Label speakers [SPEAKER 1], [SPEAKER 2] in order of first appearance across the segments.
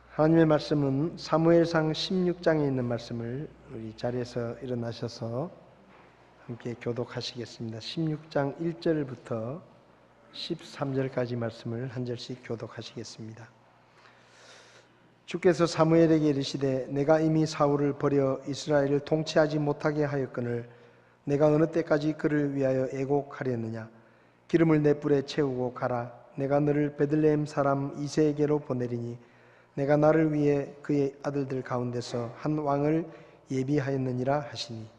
[SPEAKER 1] 하나님의 말씀은 사무엘상 16장에 있는 말씀을 우리 자리에서 일어나셔서 함께 교독하시겠습니다. 16장 1절부터 13절까지 말씀을 한 절씩 교독하시겠습니다. 주께서 사무엘에게 이르시되 내가 이미 사울을 버려 이스라엘을 통치하지 못하게 하였거늘 내가 어느 때까지 그를 위하여 애곡하려느냐. 기름을 내 뿔에 채우고 가라. 내가 너를 베들레헴 사람 이새에게로 보내리니 내가 나를 위해 그의 아들들 가운데서 한 왕을 예비하였느니라 하시니.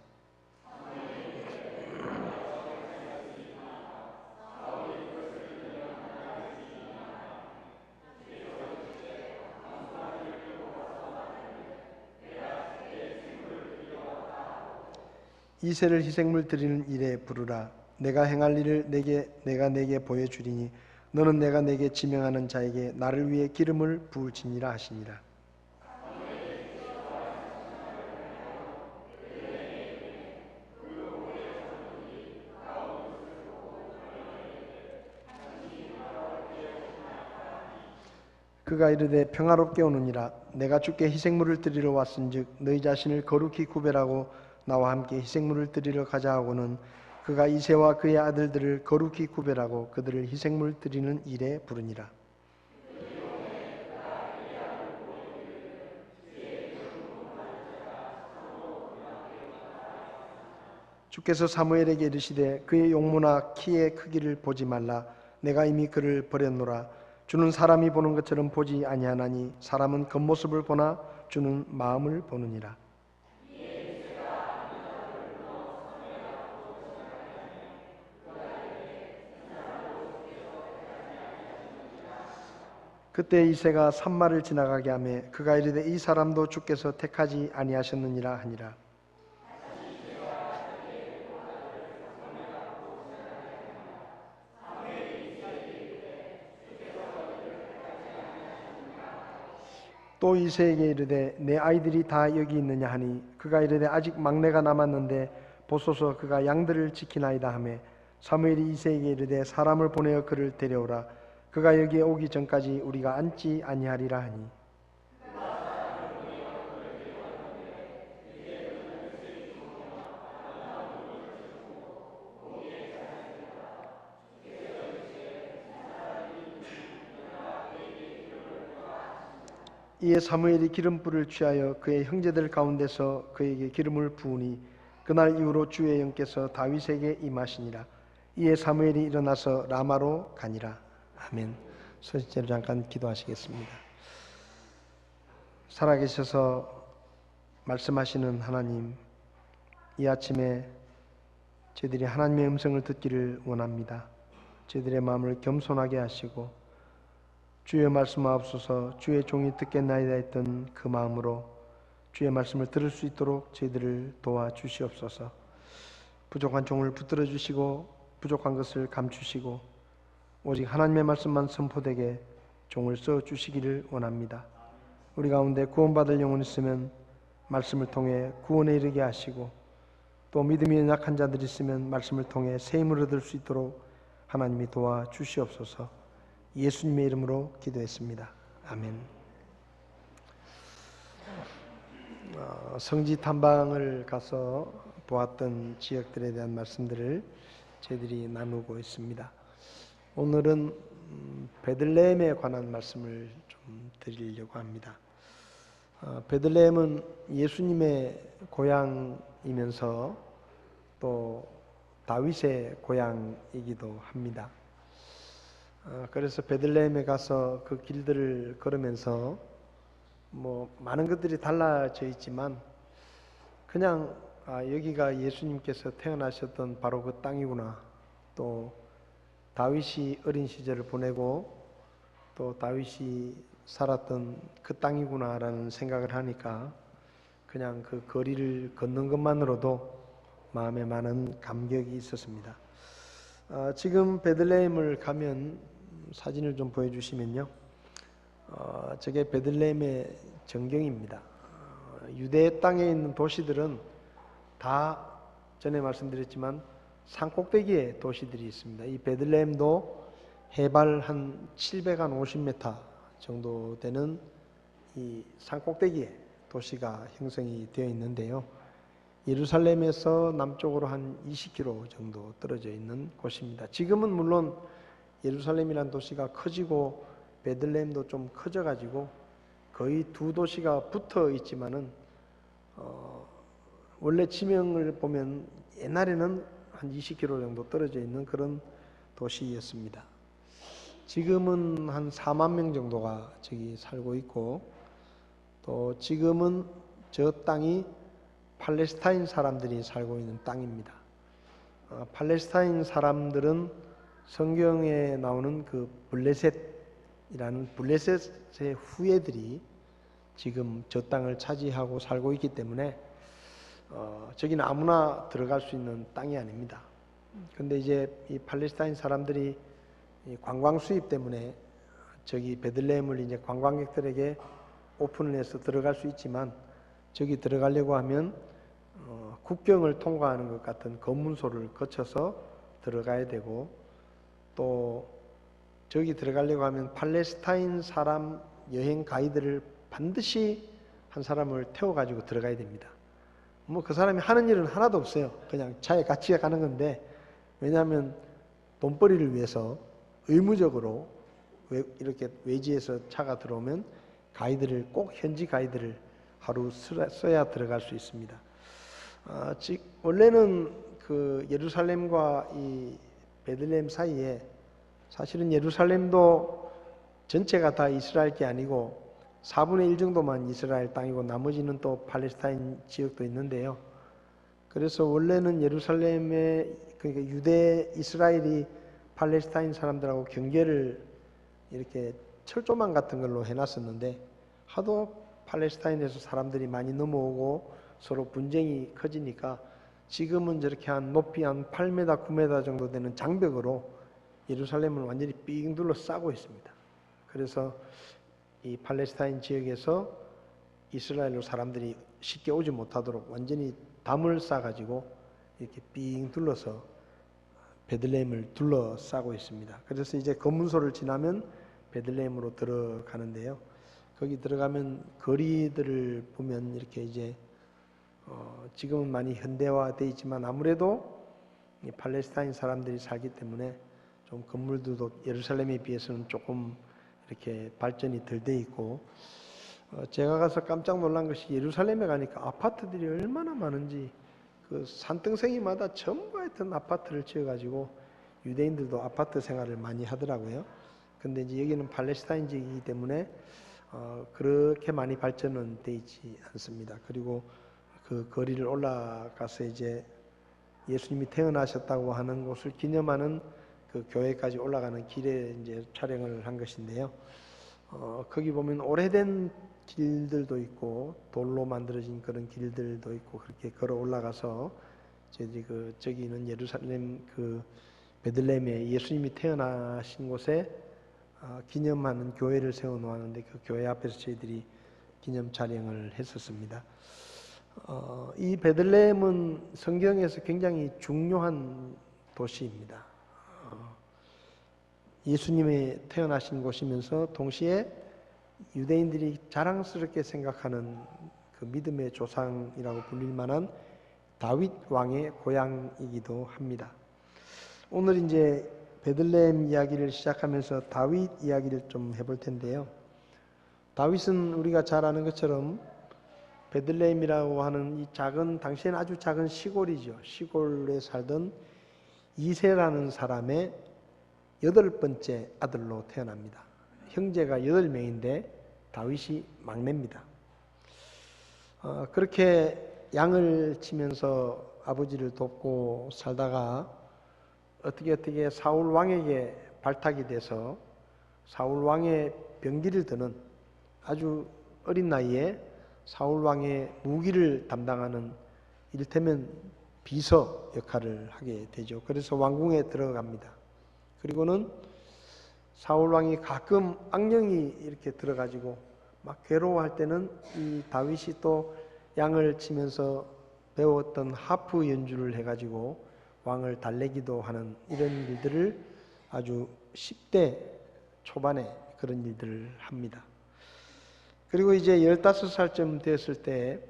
[SPEAKER 1] 이새를 희생물 드리는 일에 부르라. 내가 행할 일을 내가 내게 보여주리니 너는 내가 내게 지명하는 자에게 나를 위해 기름을 부을지니라 하시니라. 그가 이르되 평화롭게 오느니라. 내가 주께 희생물을 드리러 왔은즉 너희 자신을 거룩히 구별하고 나와 함께 희생물을 드리러 가자 하고는 그가 이새와 그의 아들들을 거룩히 구별하고 그들을 희생물 드리는 일에 부르니라. 주께서 사무엘에게 이르시되 그의 용모나 키의 크기를 보지 말라. 내가 이미 그를 버렸노라. 주는 사람이 보는 것처럼 보지 아니하나니 사람은 겉모습을 보나 주는 마음을 보느니라. 그때 이새가 산마를 지나가게 하며 그가 이르되 이 사람도 주께서 택하지 아니하셨느니라 하니라. 또 이새에게 이르되 내 아이들이 다 여기 있느냐 하니 그가 이르되 아직 막내가 남았는데 보소서 그가 양들을 지키나이다 하며 사무엘이 이새에게 이르되 사람을 보내어 그를 데려오라. 그가 여기에 오기 전까지 우리가 앉지 아니하리라 하니. 이에 사무엘이 기름불을 취하여 그의 형제들 가운데서 그에게 기름을 부으니 그날 이후로 주의 영께서 다윗에게 임하시니라. 이에 사무엘이 일어나서 라마로 가니라. 아멘. 서시제로 잠깐 기도하시겠습니다. 살아계셔서 말씀하시는 하나님, 이 아침에 저희들이 하나님의 음성을 듣기를 원합니다. 저희들의 마음을 겸손하게 하시고 주의 말씀하옵소서. 주의 종이 듣겠나이다 했던 그 마음으로 주의 말씀을 들을 수 있도록 저희들을 도와주시옵소서. 부족한 종을 붙들어 주시고 부족한 것을 감추시고 오직 하나님의 말씀만 선포되게 종을 써주시기를 원합니다. 우리 가운데 구원받을 영혼이 있으면 말씀을 통해 구원에 이르게 하시고 또 믿음이 연약한 자들이 있으면 말씀을 통해 새 힘을 얻을 수 있도록 하나님이 도와주시옵소서. 예수님의 이름으로 기도했습니다. 아멘. 성지 탐방을 가서 보았던 지역들에 대한 말씀들을 저희들이 나누고 있습니다. 오늘은 베들레헴에 관한 말씀을 좀 드리려고 합니다. 베들레헴은 예수님의 고향이면서 또 다윗의 고향이기도 합니다. 그래서 베들레헴에 가서 그 길들을 걸으면서 많은 것들이 달라져 있지만 그냥 여기가 예수님께서 태어나셨던 바로 그 땅이구나, 또 다윗이 어린 시절을 보내고 또 다윗이 살았던 그 땅이구나라는 생각을 하니까 그냥 그 거리를 걷는 것만으로도 마음에 많은 감격이 있었습니다. 지금 베들레헴을 가면 사진을 좀 보여주시면요, 저게 베들레헴의 전경입니다. 유대 땅에 있는 도시들은 다 전에 말씀드렸지만 산꼭대기에 도시들이 있습니다. 이 베들레헴도 해발 한 750m 정도 되는 이 산꼭대기에 도시가 형성이 되어 있는데요. 예루살렘에서 남쪽으로 한 20km 정도 떨어져 있는 곳입니다. 지금은 물론 예루살렘이라는 도시가 커지고 베들레헴도 좀 커져가지고 거의 두 도시가 붙어 있지만은 원래 지명을 보면 옛날에는 한 20km 정도 떨어져 있는 그런 도시였습니다. 지금은 한 4만 명 정도가 저기 살고 있고, 또 지금은 저 땅이 팔레스타인 사람들이 살고 있는 땅입니다. 팔레스타인 사람들은 성경에 나오는 그 블레셋이라는 블레셋의 후예들이 지금 저 땅을 차지하고 살고 있기 때문에 저기는 아무나 들어갈 수 있는 땅이 아닙니다. 근데 이제 이 팔레스타인 사람들이 이 관광 수입 때문에 저기 베들레헴을 이제 관광객들에게 오픈을 해서 들어갈 수 있지만, 저기 들어가려고 하면 국경을 통과하는 것 같은 검문소를 거쳐서 들어가야 되고, 또 저기 들어가려고 하면 팔레스타인 사람 여행 가이드를 반드시 한 사람을 태워가지고 들어가야 됩니다. 뭐 그 사람이 하는 일은 하나도 없어요. 그냥 차에 같이 가는 건데, 왜냐하면 돈벌이를 위해서 의무적으로 이렇게 외지에서 차가 들어오면 가이드를, 꼭 현지 가이드를 하루 써야 들어갈 수 있습니다. 원래는 그 예루살렘과 이 베들레헴 사이에, 사실은 예루살렘도 전체가 다 이스라엘 게 아니고 4분의 1 정도만 이스라엘 땅이고 나머지는 또 팔레스타인 지역도 있는데요. 그래서 원래는 예루살렘에, 그러니까 유대 이스라엘이 팔레스타인 사람들하고 경계를 이렇게 철조망 같은 걸로 해놨었는데, 하도 팔레스타인에서 사람들이 많이 넘어오고 서로 분쟁이 커지니까 지금은 저렇게 한 높이 한 8m, 9m 정도 되는 장벽으로 예루살렘을 완전히 삥 둘러싸고 있습니다. 그래서 이 팔레스타인 지역에서 이스라엘로 사람들이 쉽게 오지 못하도록 완전히 담을 쌓아가지고 이렇게 삥 둘러서 베들레헴을 둘러싸고 있습니다. 그래서 이제 검문소를 지나면 베들레헴으로 들어가는데요. 거기 들어가면 거리들을 보면 이렇게 이제 지금은 많이 현대화되어 있지만 아무래도 이 팔레스타인 사람들이 살기 때문에 좀 건물들도 예루살렘에 비해서는 조금 이렇게 발전이 덜 돼 있고, 제가 가서 깜짝 놀란 것이 예루살렘에 가니까 아파트들이 얼마나 많은지, 그 산등성이마다 전부 하여튼 아파트를 지어가지고 유대인들도 아파트 생활을 많이 하더라고요. 근데 이제 여기는 팔레스타인 지역이기 때문에 그렇게 많이 발전은 돼 있지 않습니다. 그리고 그 거리를 올라가서 이제 예수님이 태어나셨다고 하는 곳을 기념하는 그 교회까지 올라가는 길에 이제 촬영을 한 것인데요. 거기 보면 오래된 길들도 있고 돌로 만들어진 그런 길들도 있고, 그렇게 걸어 올라가서 저기는 예루살렘 그 베들레헴에 예수님이 태어나신 곳에 기념하는 교회를 세워 놓았는데, 그 교회 앞에서 저희들이 기념 촬영을 했었습니다. 이 베들레헴은 성경에서 굉장히 중요한 도시입니다. 예수님이 태어나신 곳이면서 동시에 유대인들이 자랑스럽게 생각하는 그 믿음의 조상이라고 불릴 만한 다윗 왕의 고향이기도 합니다. 오늘 이제 베들레헴 이야기를 시작하면서 다윗 이야기를 좀 해볼 텐데요. 다윗은 우리가 잘 아는 것처럼 베들레헴이라고 하는 이 작은, 당시에는 아주 작은 시골이죠. 시골에 살던 이새라는 사람의 8번째 아들로 태어납니다. 형제가 8명인데 다윗이 막내입니다. 그렇게 양을 치면서 아버지를 돕고 살다가 어떻게 사울 왕에게 발탁이 돼서 사울 왕의 병기를 드는, 아주 어린 나이에 사울 왕의 무기를 담당하는 이를테면 비서 역할을 하게 되죠. 그래서 왕궁에 들어갑니다. 그리고는 사울 왕이 가끔 악령이 이렇게 들어가지고 막 괴로워할 때는 이 다윗이 또 양을 치면서 배웠던 하프 연주를 해가지고 왕을 달래기도 하는 이런 일들을 아주 10대 초반에 그런 일들을 합니다. 그리고 이제 15살쯤 되었을 때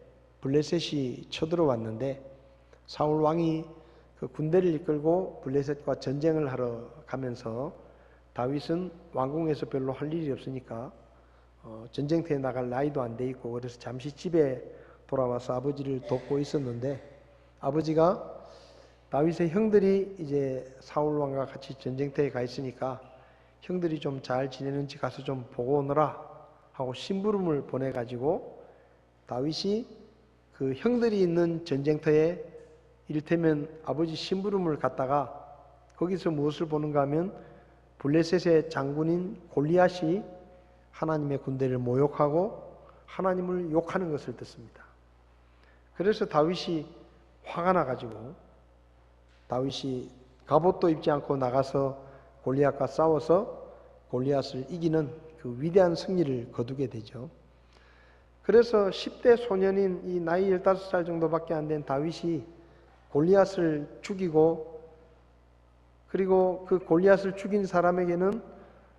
[SPEAKER 1] 블레셋이 쳐들어왔는데 사울 왕이 그 군대를 이끌고 블레셋과 전쟁을 하러 가면서 다윗은 왕궁에서 별로 할 일이 없으니까 전쟁터에 나갈 나이도 안 돼 있고 그래서 잠시 집에 돌아와서 아버지를 돕고 있었는데 아버지가 다윗의 형들이 이제 사울 왕과 같이 전쟁터에 가 있으니까 형들이 좀 잘 지내는지 가서 좀 보고 오너라 하고 심부름을 보내가지고 다윗이 그 형들이 있는 전쟁터에 이를테면 아버지 심부름을 갔다가 거기서 무엇을 보는가 하면 블레셋의 장군인 골리앗이 하나님의 군대를 모욕하고 하나님을 욕하는 것을 듣습니다. 그래서 다윗이 화가 나가지고 다윗이 갑옷도 입지 않고 나가서 골리앗과 싸워서 골리앗을 이기는 그 위대한 승리를 거두게 되죠. 그래서 10대 소년인 이 나이 15살 정도밖에 안 된 다윗이 골리앗을 죽이고 그리고 그 골리앗을 죽인 사람에게는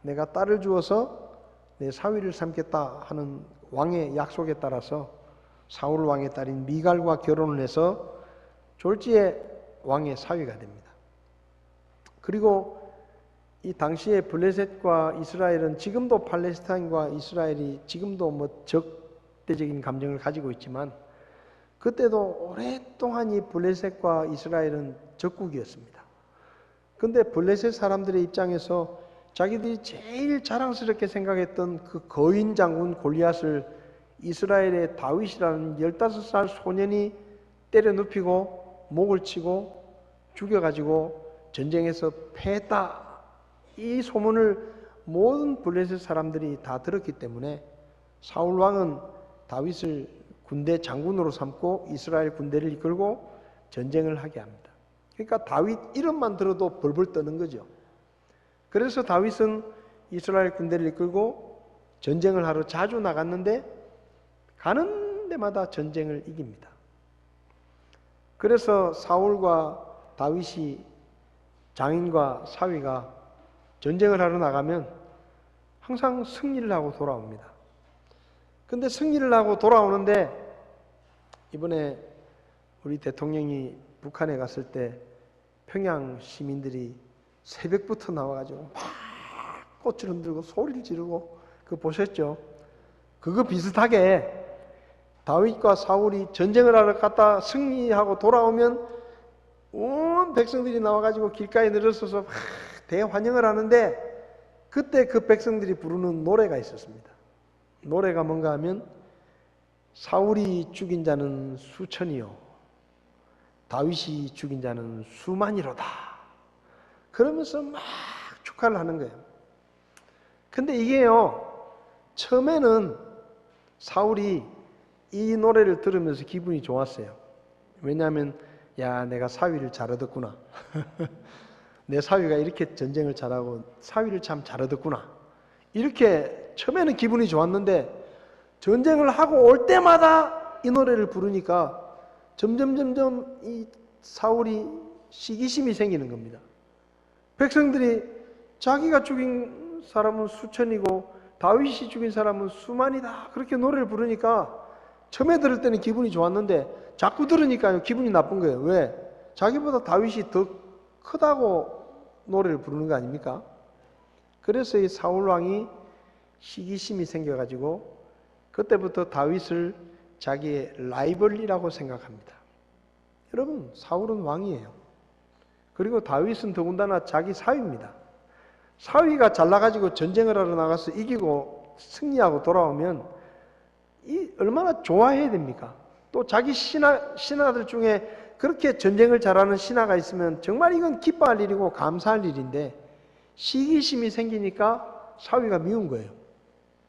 [SPEAKER 1] 내가 딸을 주어서 내 사위를 삼겠다 하는 왕의 약속에 따라서 사울 왕의 딸인 미갈과 결혼을 해서 졸지에 왕의 사위가 됩니다. 그리고 이 당시에 블레셋과 이스라엘은 지금도 팔레스타인과 이스라엘이 지금도 적대적인 감정을 가지고 있지만 그때도 오랫동안 이 블레셋과 이스라엘은 적국이었습니다. 근데 블레셋 사람들의 입장에서 자기들이 제일 자랑스럽게 생각했던 그 거인 장군 골리앗을 이스라엘의 다윗이라는 15살 소년이 때려 눕히고 목을 치고 죽여가지고 전쟁에서 패했다. 이 소문을 모든 블레셋 사람들이 다 들었기 때문에 사울 왕은 다윗을 군대 장군으로 삼고 이스라엘 군대를 이끌고 전쟁을 하게 합니다. 그러니까 다윗 이름만 들어도 벌벌 떠는 거죠. 그래서 다윗은 이스라엘 군대를 이끌고 전쟁을 하러 자주 나갔는데 가는 데마다 전쟁을 이깁니다. 그래서 사울과 다윗이 장인과 사위가 전쟁을 하러 나가면 항상 승리를 하고 돌아옵니다. 근데 승리를 하고 돌아오는데 이번에 우리 대통령이 북한에 갔을 때 평양 시민들이 새벽부터 나와가지고 막 꽃을 흔들고 소리를 지르고 그거 보셨죠? 그거 비슷하게 다윗과 사울이 전쟁을 하러 갔다 승리하고 돌아오면 온 백성들이 나와가지고 길가에 늘어서서 막 대환영을 하는데 그때 그 백성들이 부르는 노래가 있었습니다. 노래가 뭔가 하면 사울이 죽인 자는 수천이요 다윗이 죽인 자는 수만이로다. 그러면서 막 축하를 하는 거예요. 근데 이게요, 처음에는 사울이 이 노래를 들으면서 기분이 좋았어요. 왜냐하면 야, 내가 사위를 잘 얻었구나. 내 사위가 이렇게 전쟁을 잘하고 사위를 참 잘 얻었구나. 이렇게 처음에는 기분이 좋았는데 전쟁을 하고 올 때마다 이 노래를 부르니까 점점 이 사울이 시기심이 생기는 겁니다. 백성들이 자기가 죽인 사람은 수천이고 다윗이 죽인 사람은 수만이다. 그렇게 노래를 부르니까 처음에 들을 때는 기분이 좋았는데 자꾸 들으니까 기분이 나쁜 거예요. 왜? 자기보다 다윗이 더 크다고 노래를 부르는 거 아닙니까? 그래서 이 사울 왕이 시기심이 생겨가지고 그때부터 다윗을 자기의 라이벌이라고 생각합니다. 여러분, 사울은 왕이에요. 그리고 다윗은 더군다나 자기 사위입니다. 사위가 잘나가지고 전쟁을 하러 나가서 이기고 승리하고 돌아오면 얼마나 좋아해야 됩니까? 또 자기 신하들 중에 그렇게 전쟁을 잘하는 신하가 있으면 정말 이건 기뻐할 일이고 감사할 일인데 시기심이 생기니까 사위가 미운 거예요.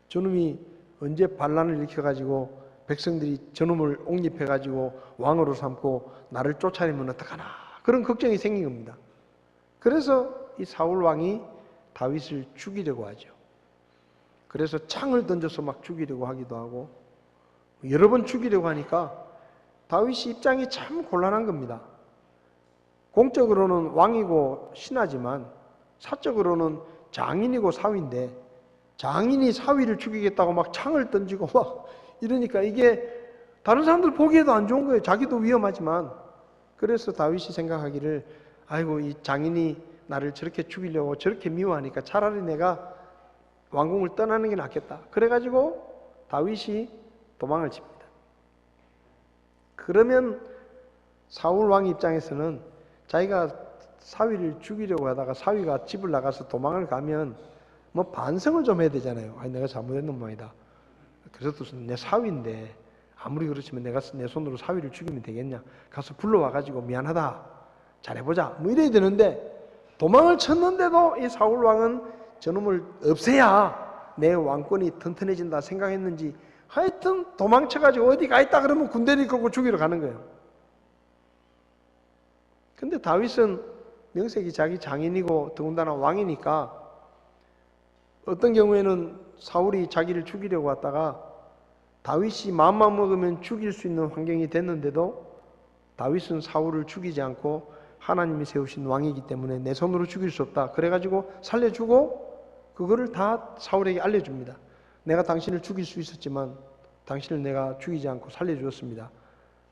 [SPEAKER 1] 저놈이 언제 반란을 일으켜가지고 백성들이 저놈을 옹립해가지고 왕으로 삼고 나를 쫓아내면 어떡하나 그런 걱정이 생긴 겁니다. 그래서 이 사울 왕이 다윗을 죽이려고 하죠. 그래서 창을 던져서 막 죽이려고 하기도 하고 여러 번 죽이려고 하니까 다윗이 입장이 참 곤란한 겁니다. 공적으로는 왕이고 신하지만 사적으로는 장인이고 사위인데 장인이 사위를 죽이겠다고 막 창을 던지고 막 이러니까 이게 다른 사람들 보기에도 안 좋은 거예요. 자기도 위험하지만. 그래서 다윗이 생각하기를 아이고 이 장인이 나를 저렇게 죽이려고 저렇게 미워하니까 차라리 내가 왕궁을 떠나는 게 낫겠다. 그래가지고 다윗이 도망을 칩니다. 그러면 사울 왕 입장에서는 자기가 사위를 죽이려고 하다가 사위가 집을 나가서 도망을 가면 뭐 반성을 좀 해야 되잖아요. 아니 내가 잘못했는 모양이다. 그래도 내 사위인데 아무리 그렇지만 내가 내 손으로 사위를 죽이면 되겠냐. 가서 불러와가지고 미안하다. 잘해보자. 뭐 이래야 되는데 도망을 쳤는데도 이 사울 왕은 저놈을 없애야 내 왕권이 튼튼해진다 생각했는지 하여튼 도망쳐가지고 어디 가 있다 그러면 군대를 끌고 죽이러 가는 거예요. 근데 다윗은 명색이 자기 장인이고 더군다나 왕이니까 어떤 경우에는 사울이 자기를 죽이려고 왔다가 다윗이 마음만 먹으면 죽일 수 있는 환경이 됐는데도 다윗은 사울을 죽이지 않고 하나님이 세우신 왕이기 때문에 내 손으로 죽일 수 없다. 그래가지고 살려주고 그거를 다 사울에게 알려줍니다. 내가 당신을 죽일 수 있었지만 당신을 내가 죽이지 않고 살려주었습니다.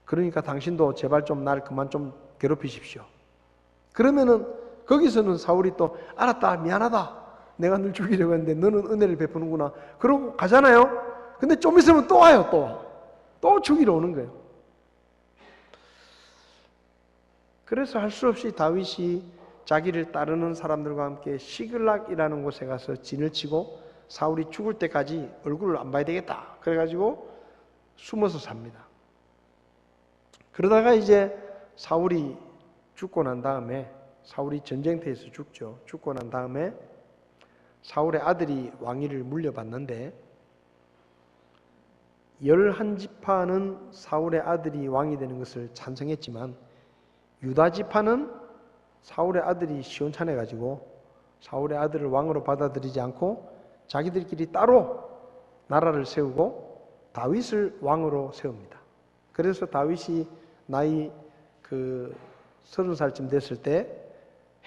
[SPEAKER 1] 그러니까 당신도 제발 좀 날 그만 좀 괴롭히십시오. 그러면은 거기서는 사울이 또 알았다 미안하다 내가 널 죽이려고 했는데 너는 은혜를 베푸는구나 그러고 가잖아요. 근데 좀 있으면 또 와요. 또 죽이러 오는 거예요. 그래서 할 수 없이 다윗이 자기를 따르는 사람들과 함께 시글락이라는 곳에 가서 진을 치고 사울이 죽을 때까지 얼굴을 안 봐야 되겠다. 그래가지고 숨어서 삽니다. 그러다가 이제 사울이 죽고 난 다음에 사울이 전쟁터에서 죽죠. 죽고 난 다음에 사울의 아들이 왕위를 물려받는데 11지파는 사울의 아들이 왕이 되는 것을 찬성했지만 유다지파는 사울의 아들이 시원찮아가지고 사울의 아들을 왕으로 받아들이지 않고 자기들끼리 따로 나라를 세우고 다윗을 왕으로 세웁니다. 그래서 다윗이 나이 30살쯤 됐을 때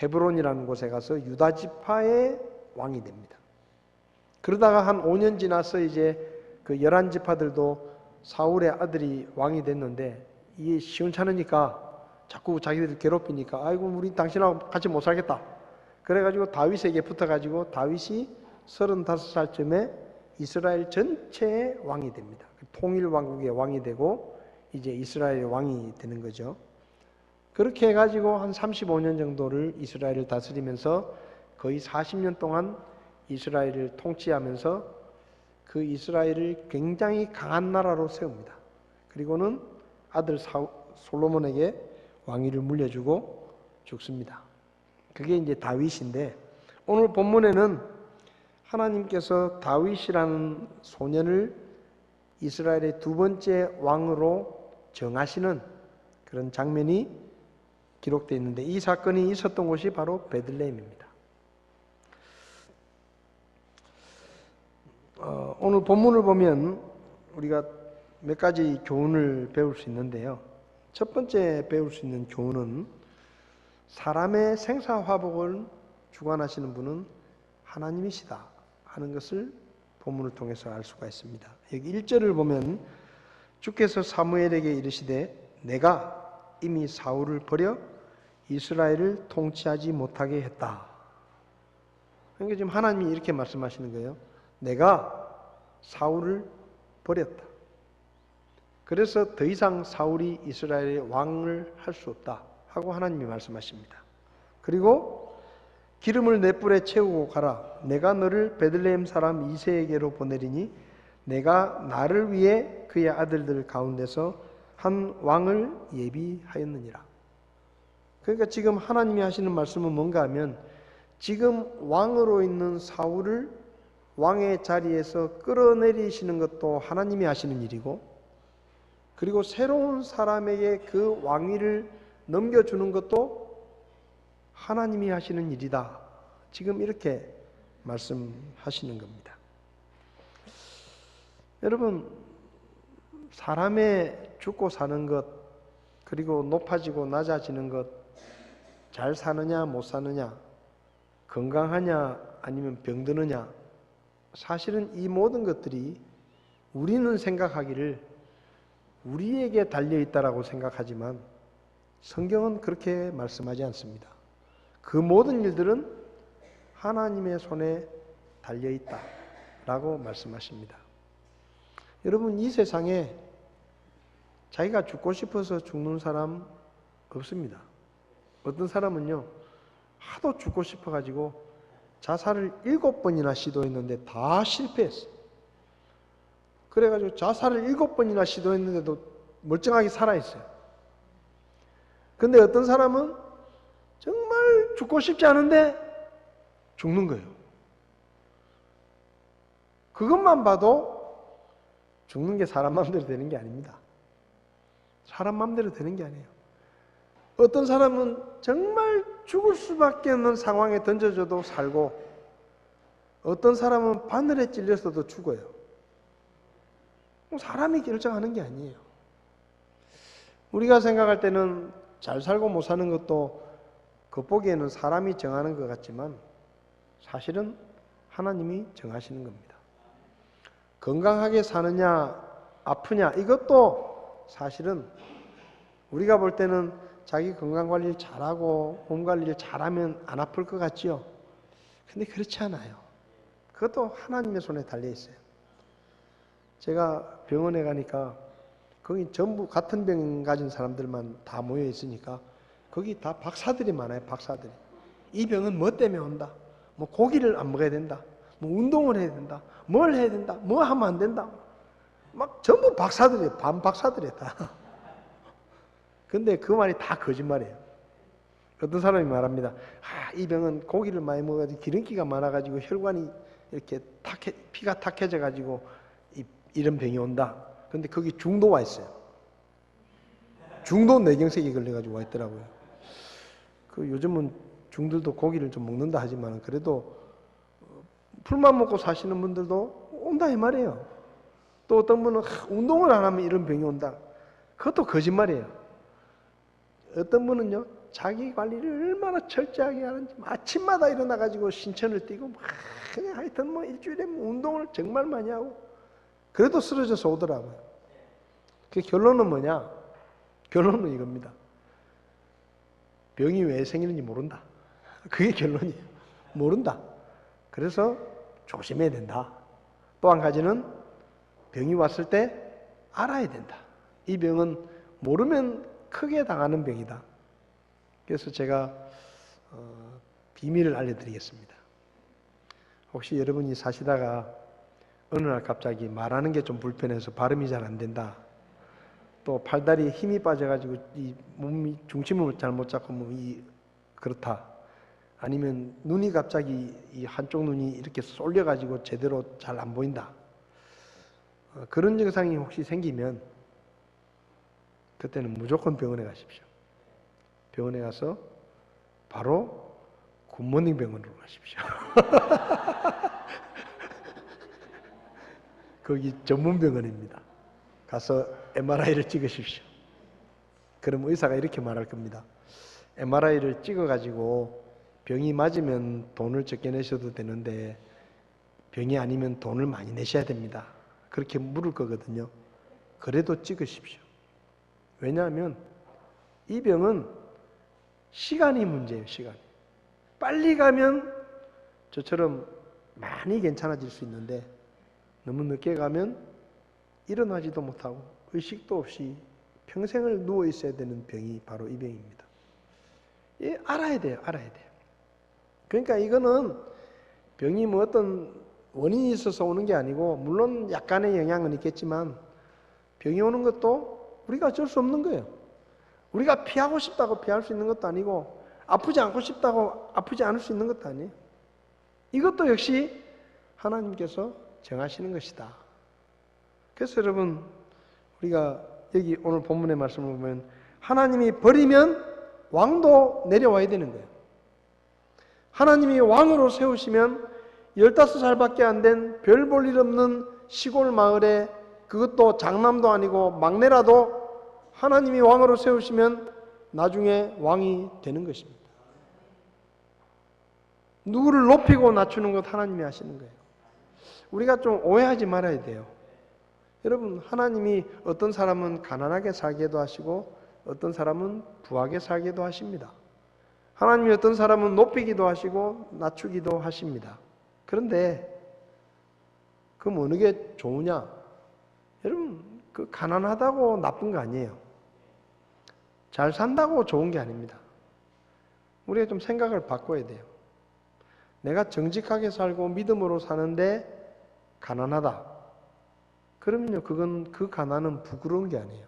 [SPEAKER 1] 헤브론이라는 곳에 가서 유다지파의 왕이 됩니다. 그러다가 한 5년 지나서 이제 그 11지파들도 사울의 아들이 왕이 됐는데 이게 시원찮으니까 자꾸 자기들 괴롭히니까 아이고 우리 당신하고 같이 못 살겠다. 그래가지고 다윗에게 붙어가지고 다윗이 35살쯤에 이스라엘 전체의 왕이 됩니다. 통일 왕국의 왕이 되고 이제 이스라엘의 왕이 되는 거죠. 그렇게 해가지고 한 35년 정도를 이스라엘을 다스리면서 거의 40년 동안 이스라엘을 통치하면서 그 이스라엘을 굉장히 강한 나라로 세웁니다. 그리고는 아들 솔로몬에게 왕위를 물려주고 죽습니다. 그게 이제 다윗인데 오늘 본문에는 하나님께서 다윗이라는 소년을 이스라엘의 두 번째 왕으로 정하시는 그런 장면이 기록되어 있는데 이 사건이 있었던 곳이 바로 베들레헴입니다. 오늘 본문을 보면 우리가 몇 가지 교훈을 배울 수 있는데요. 첫 번째 배울 수 있는 교훈은 사람의 생사화복을 주관하시는 분은 하나님이시다 하는 것을 본문을 통해서 알 수가 있습니다. 여기 1절을 보면 주께서 사무엘에게 이르시되 내가 이미 사울을 버려 이스라엘을 통치하지 못하게 했다. 그러니까 지금 하나님이 이렇게 말씀하시는 거예요. 내가 사울을 버렸다. 그래서 더 이상 사울이 이스라엘의 왕을 할 수 없다 하고 하나님이 말씀하십니다. 그리고 기름을 내 뿔에 채우고 가라. 내가 너를 베들레헴 사람 이새에게로 보내리니 내가 나를 위해 그의 아들들 가운데서 한 왕을 예비하였느니라. 그러니까 지금 하나님이 하시는 말씀은 뭔가 하면 지금 왕으로 있는 사울을 왕의 자리에서 끌어내리시는 것도 하나님이 하시는 일이고 그리고 새로운 사람에게 그 왕위를 넘겨주는 것도 하나님이 하시는 일이다. 지금 이렇게 말씀하시는 겁니다. 여러분, 사람의 죽고 사는 것, 그리고 높아지고 낮아지는 것, 잘 사느냐 못 사느냐, 건강하냐 아니면 병드느냐, 사실은 이 모든 것들이 우리는 생각하기를 우리에게 달려있다라고 생각하지만 성경은 그렇게 말씀하지 않습니다. 그 모든 일들은 하나님의 손에 달려있다라고 말씀하십니다. 여러분, 이 세상에 자기가 죽고 싶어서 죽는 사람 없습니다. 어떤 사람은요, 하도 죽고 싶어가지고 자살을 7번이나 시도했는데 다 실패했어요. 그래가지고 자살을 7번이나 시도했는데도 멀쩡하게 살아있어요. 근데 어떤 사람은 정말 죽고 싶지 않은데 죽는 거예요. 그것만 봐도 죽는 게 사람 마음대로 되는 게 아닙니다. 사람 마음대로 되는 게 아니에요. 어떤 사람은 정말 죽을 수밖에 없는 상황에 던져져도 살고, 어떤 사람은 바늘에 찔려서도 죽어요. 사람이 결정하는 게 아니에요. 우리가 생각할 때는 잘 살고 못 사는 것도 겉보기에는 사람이 정하는 것 같지만 사실은 하나님이 정하시는 겁니다. 건강하게 사느냐 아프냐 이것도 사실은 우리가 볼 때는 자기 건강관리를 잘하고 몸관리를 잘하면 안 아플 것 같지요. 근데 그렇지 않아요. 그것도 하나님의 손에 달려있어요. 제가 병원에 가니까 거기 전부 같은 병 가진 사람들만 다 모여 있으니까 거기 다 박사들이 많아요. 박사들이. 이 병은 뭐 때문에 온다. 뭐 고기를 안 먹어야 된다. 뭐 운동을 해야 된다. 뭘 해야 된다. 뭐 하면 안 된다. 막 전부 박사들이에요. 반 박사들이에요. 다. 근데 그 말이 다 거짓말이에요. 어떤 사람이 말합니다. 이 병은 고기를 많이 먹어가지고 기름기가 많아가지고 혈관이 이렇게 피가 탁해져가지고 이런 병이 온다. 근데 거기 중도 와 있어요. 중도 뇌경색이 걸려가지고 와 있더라고요. 그 요즘은 중들도 고기를 좀 먹는다 하지만 그래도 풀만 먹고 사시는 분들도 온다 이 말이에요. 또 어떤 분은 운동을 안 하면 이런 병이 온다. 그것도 거짓말이에요. 어떤 분은요, 자기 관리를 얼마나 철저하게 하는지 아침마다 일어나가지고 신천을 뛰고 그냥 하여튼 뭐 일주일에 뭐 운동을 정말 많이 하고 그래도 쓰러져서 오더라고요. 그 결론은 뭐냐? 결론은 이겁니다. 병이 왜 생기는지 모른다. 그게 결론이에요. 모른다. 그래서 조심해야 된다. 또 한 가지는 병이 왔을 때 알아야 된다. 이 병은 모르면 크게 당하는 병이다. 그래서 제가 비밀을 알려드리겠습니다. 혹시 여러분이 사시다가 어느 날 갑자기 말하는 게 좀 불편해서 발음이 잘 안 된다. 또 팔다리에 힘이 빠져가지고 이 몸이 중심을 잘 못 잡고 그렇다. 아니면 눈이 갑자기 이 한쪽 눈이 이렇게 쏠려가지고 제대로 잘 안 보인다. 그런 증상이 혹시 생기면 그때는 무조건 병원에 가십시오. 병원에 가서 바로 굿모닝 병원으로 가십시오. 거기 전문 병원입니다. 가서 MRI를 찍으십시오. 그럼 의사가 이렇게 말할 겁니다. MRI를 찍어가지고 병이 맞으면 돈을 적게 내셔도 되는데 병이 아니면 돈을 많이 내셔야 됩니다. 그렇게 물을 거거든요. 그래도 찍으십시오. 왜냐하면 이 병은 시간이 문제예요. 시간이. 빨리 가면 저처럼 많이 괜찮아질 수 있는데 너무 늦게 가면 일어나지도 못하고 의식도 없이 평생을 누워 있어야 되는 병이 바로 이 병입니다. 알아야 돼요. 알아야 돼요. 그러니까 이거는 병이 뭐 어떤 원인이 있어서 오는 게 아니고 물론 약간의 영향은 있겠지만 병이 오는 것도 우리가 어쩔 수 없는 거예요. 우리가 피하고 싶다고 피할 수 있는 것도 아니고 아프지 않고 싶다고 아프지 않을 수 있는 것도 아니에요. 이것도 역시 하나님께서 정하시는 것이다. 그래서 여러분 우리가 여기 오늘 본문의 말씀을 보면 하나님이 버리면 왕도 내려와야 되는 거예요. 하나님이 왕으로 세우시면 15살밖에 안 된 별 볼 일 없는 시골 마을에 그것도 장남도 아니고 막내라도 하나님이 왕으로 세우시면 나중에 왕이 되는 것입니다. 누구를 높이고 낮추는 것 하나님이 하시는 거예요. 우리가 좀 오해하지 말아야 돼요. 여러분, 하나님이 어떤 사람은 가난하게 살게도 하시고 어떤 사람은 부하게 살게도 하십니다. 하나님이 어떤 사람은 높이기도 하시고 낮추기도 하십니다. 그런데 그럼 어느 게 좋으냐? 여러분, 그 가난하다고 나쁜 거 아니에요. 잘 산다고 좋은 게 아닙니다. 우리가 좀 생각을 바꿔야 돼요. 내가 정직하게 살고 믿음으로 사는데 가난하다. 그러면요, 그 가난은 부끄러운 게 아니에요.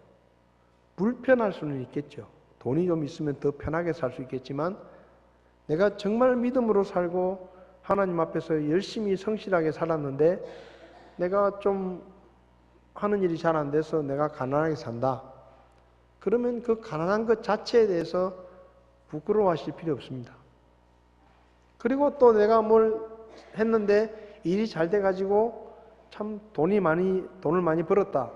[SPEAKER 1] 불편할 수는 있겠죠. 돈이 좀 있으면 더 편하게 살 수 있겠지만 내가 정말 믿음으로 살고 하나님 앞에서 열심히 성실하게 살았는데 내가 좀 하는 일이 잘 안 돼서 내가 가난하게 산다. 그러면 그 가난한 것 자체에 대해서 부끄러워하실 필요 없습니다. 그리고 또 내가 뭘 했는데 일이 잘 돼가지고 참 돈을 많이 벌었다.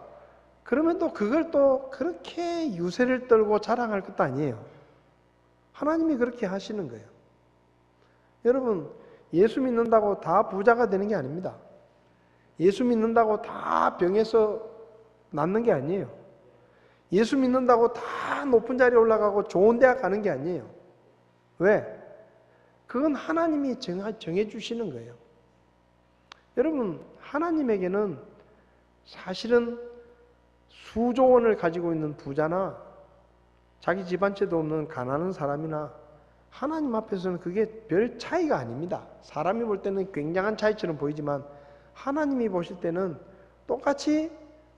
[SPEAKER 1] 그러면 또 그걸 또 그렇게 유세를 떨고 자랑할 것도 아니에요. 하나님이 그렇게 하시는 거예요. 여러분, 예수 믿는다고 다 부자가 되는 게 아닙니다. 예수 믿는다고 다 병에서 낫는 게 아니에요. 예수 믿는다고 다 높은 자리에 올라가고 좋은 대학 가는 게 아니에요. 왜? 그건 하나님이 정해 주시는 거예요. 여러분, 하나님에게는 사실은 수조 원을 가지고 있는 부자나 자기 집안채도 없는 가난한 사람이나 하나님 앞에서는 그게 별 차이가 아닙니다. 사람이 볼 때는 굉장한 차이처럼 보이지만 하나님이 보실 때는 똑같이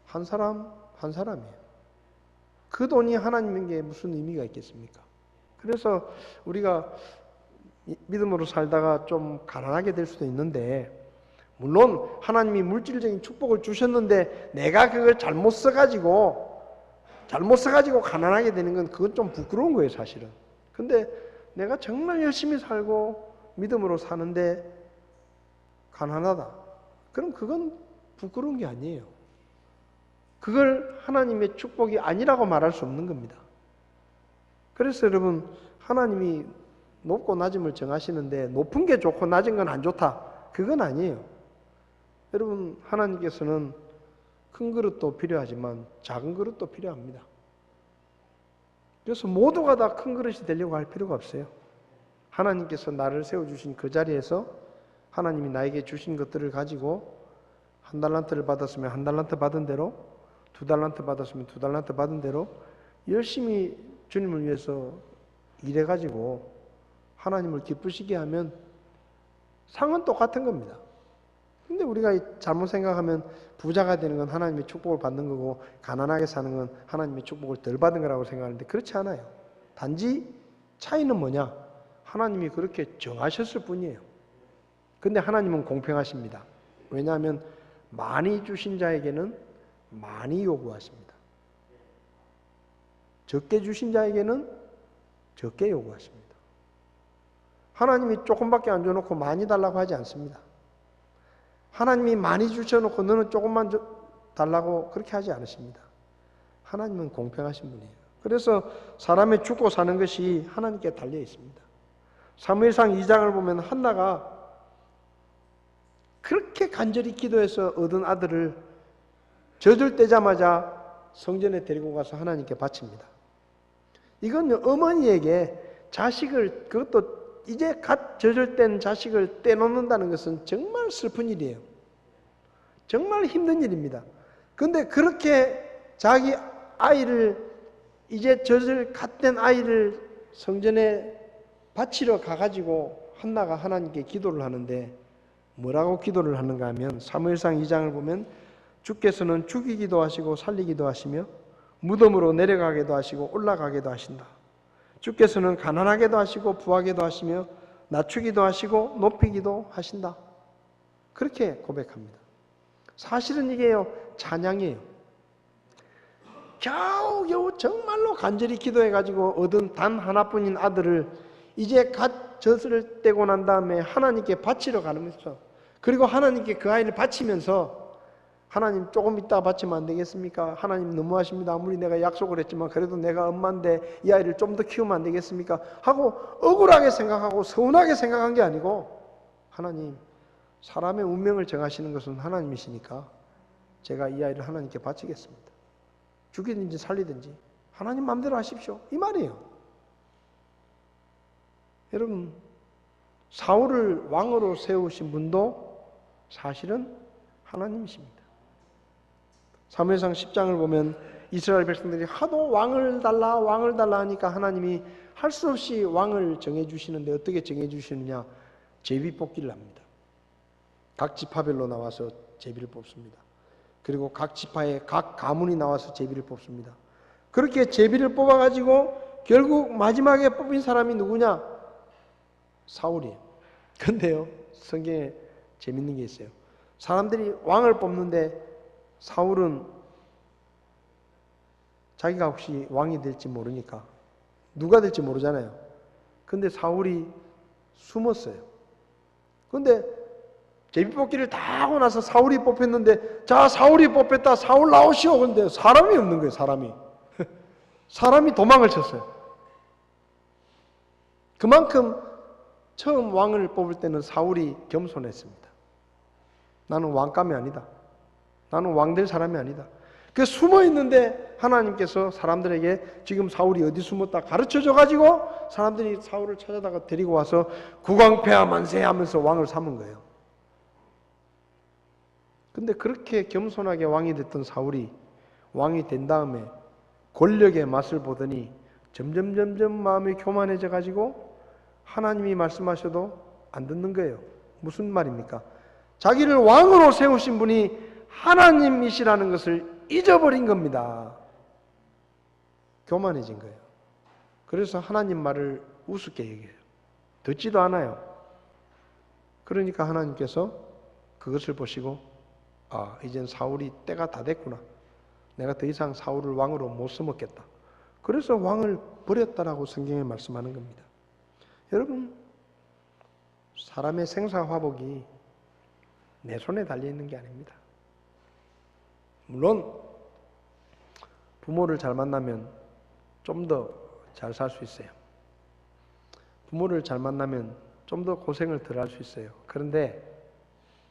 [SPEAKER 1] 한 사람 한 사람이에요. 그 돈이 하나님에게 무슨 의미가 있겠습니까? 그래서 우리가 믿음으로 살다가 좀 가난하게 될 수도 있는데, 물론 하나님이 물질적인 축복을 주셨는데 내가 그걸 잘못 써가지고 가난하게 되는 건 그건 좀 부끄러운 거예요, 사실은. 근데 내가 정말 열심히 살고 믿음으로 사는데 가난하다. 그럼 그건 부끄러운 게 아니에요. 그걸 하나님의 축복이 아니라고 말할 수 없는 겁니다. 그래서 여러분, 하나님이 높고 낮음을 정하시는데 높은 게 좋고 낮은 건 안 좋다. 그건 아니에요. 여러분, 하나님께서는 큰 그릇도 필요하지만 작은 그릇도 필요합니다. 그래서 모두가 다 큰 그릇이 되려고 할 필요가 없어요. 하나님께서 나를 세워주신 그 자리에서 하나님이 나에게 주신 것들을 가지고 한 달란트를 받았으면 한 달란트 받은 대로, 두 달란트 받았으면 두 달란트 받은 대로 열심히 주님을 위해서 일해가지고 하나님을 기쁘시게 하면 상은 똑같은 겁니다. 근데 우리가 잘못 생각하면 부자가 되는 건 하나님의 축복을 받는 거고 가난하게 사는 건 하나님의 축복을 덜 받은 거라고 생각하는데 그렇지 않아요. 단지 차이는 뭐냐? 하나님이 그렇게 정하셨을 뿐이에요. 근데 하나님은 공평하십니다. 왜냐하면 많이 주신 자에게는 많이 요구하십니다. 적게 주신 자에게는 적게 요구하십니다. 하나님이 조금밖에 안 줘놓고 많이 달라고 하지 않습니다. 하나님이 많이 주셔놓고 너는 조금만 달라고 그렇게 하지 않으십니다. 하나님은 공평하신 분이에요. 그래서 사람의 죽고 사는 것이 하나님께 달려 있습니다. 사무엘상 2장을 보면 한나가 그렇게 간절히 기도해서 얻은 아들을 젖을 떼자마자 성전에 데리고 가서 하나님께 바칩니다. 이건 어머니에게 자식을, 그것도 이제 갓 젖을 뗀 자식을 떼놓는다는 것은 정말 슬픈 일이에요. 정말 힘든 일입니다. 그런데 그렇게 자기 아이를, 이제 젖을 갓 뗀 아이를 성전에 바치러 가가지고 한나가 하나님께 기도를 하는데 뭐라고 기도를 하는가 하면 사무엘상 2장을 보면 주께서는 죽이기도 하시고 살리기도 하시며 무덤으로 내려가게도 하시고 올라가게도 하신다. 주께서는 가난하게도 하시고 부하게도 하시며 낮추기도 하시고 높이기도 하신다. 그렇게 고백합니다. 사실은 이게요, 찬양이에요. 겨우겨우 정말로 간절히 기도해가지고 얻은 단 하나뿐인 아들을 이제 갓 젖을 떼고 난 다음에 하나님께 바치러 가면서, 그리고 하나님께 그 아이를 바치면서 하나님 조금 있다가 바치면 안 되겠습니까? 하나님 너무하십니다. 아무리 내가 약속을 했지만 그래도 내가 엄마인데 이 아이를 좀 더 키우면 안 되겠습니까? 하고 억울하게 생각하고 서운하게 생각한 게 아니고 하나님 사람의 운명을 정하시는 것은 하나님이시니까 제가 이 아이를 하나님께 바치겠습니다. 죽이든지 살리든지 하나님 마음대로 하십시오. 이 말이에요. 여러분, 사울을 왕으로 세우신 분도 사실은 하나님이십니다. 사무엘상 10장을 보면 이스라엘 백성들이 하도 왕을 달라 하니까 하나님이 할 수 없이 왕을 정해주시는데 어떻게 정해주시느냐? 제비뽑기를 합니다. 각 지파별로 나와서 제비를 뽑습니다. 그리고 각 지파에 각 가문이 나와서 제비를 뽑습니다. 그렇게 제비를 뽑아가지고 결국 마지막에 뽑힌 사람이 누구냐? 사울이에요. 근데요, 성경에 재밌는 게 있어요. 사람들이 왕을 뽑는데 사울은 자기가 혹시 왕이 될지 모르니까 누가 될지 모르잖아요. 근데 사울이 숨었어요. 근데 제비뽑기를 다 하고 나서 사울이 뽑혔는데, 자, 사울이 뽑혔다, 사울 나오시오. 근데 사람이 없는 거예요. 사람이 도망을 쳤어요. 그만큼 처음 왕을 뽑을 때는 사울이 겸손했습니다. 나는 왕감이 아니다. 나는 왕 될 사람이 아니다. 그 숨어 있는데 하나님께서 사람들에게 지금 사울이 어디 숨었다 가르쳐줘 가지고 사람들이 사울을 찾아다가 데리고 와서 국왕폐하 만세 하면서 왕을 삼은 거예요. 근데 그렇게 겸손하게 왕이 됐던 사울이 왕이 된 다음에 권력의 맛을 보더니 점점 마음이 교만해져 가지고 하나님이 말씀하셔도 안 듣는 거예요. 무슨 말입니까? 자기를 왕으로 세우신 분이 하나님이시라는 것을 잊어버린 겁니다. 교만해진 거예요. 그래서 하나님 말을 우습게 얘기해요. 듣지도 않아요. 그러니까 하나님께서 그것을 보시고, 아, 이젠 사울이 때가 다 됐구나. 내가 더 이상 사울을 왕으로 못 써먹겠다. 그래서 왕을 버렸다라고 성경에 말씀하는 겁니다. 여러분, 사람의 생사화복이 내 손에 달려있는 게 아닙니다. 물론 부모를 잘 만나면 좀 더 잘 살 수 있어요. 부모를 잘 만나면 좀 더 고생을 덜 할 수 있어요. 그런데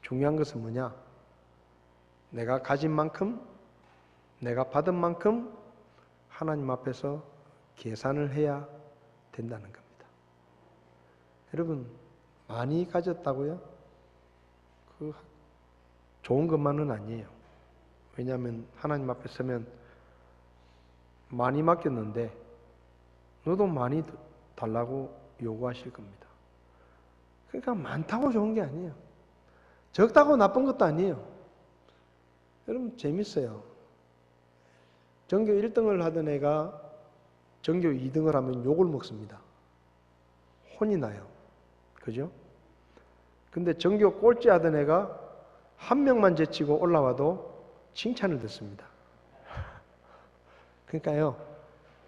[SPEAKER 1] 중요한 것은 뭐냐? 내가 가진 만큼, 내가 받은 만큼 하나님 앞에서 계산을 해야 된다는 겁니다. 여러분, 많이 가졌다고요? 그 좋은 것만은 아니에요. 왜냐하면 하나님 앞에 서면 많이 맡겼는데 너도 많이 달라고 요구하실 겁니다. 그러니까 많다고 좋은 게 아니에요. 적다고 나쁜 것도 아니에요. 여러분, 재밌어요. 전교 1등을 하던 애가 전교 2등을 하면 욕을 먹습니다. 혼이 나요. 그죠? 근데 전교 꼴찌 하던 애가 한 명만 제치고 올라와도 칭찬을 듣습니다. 그러니까요,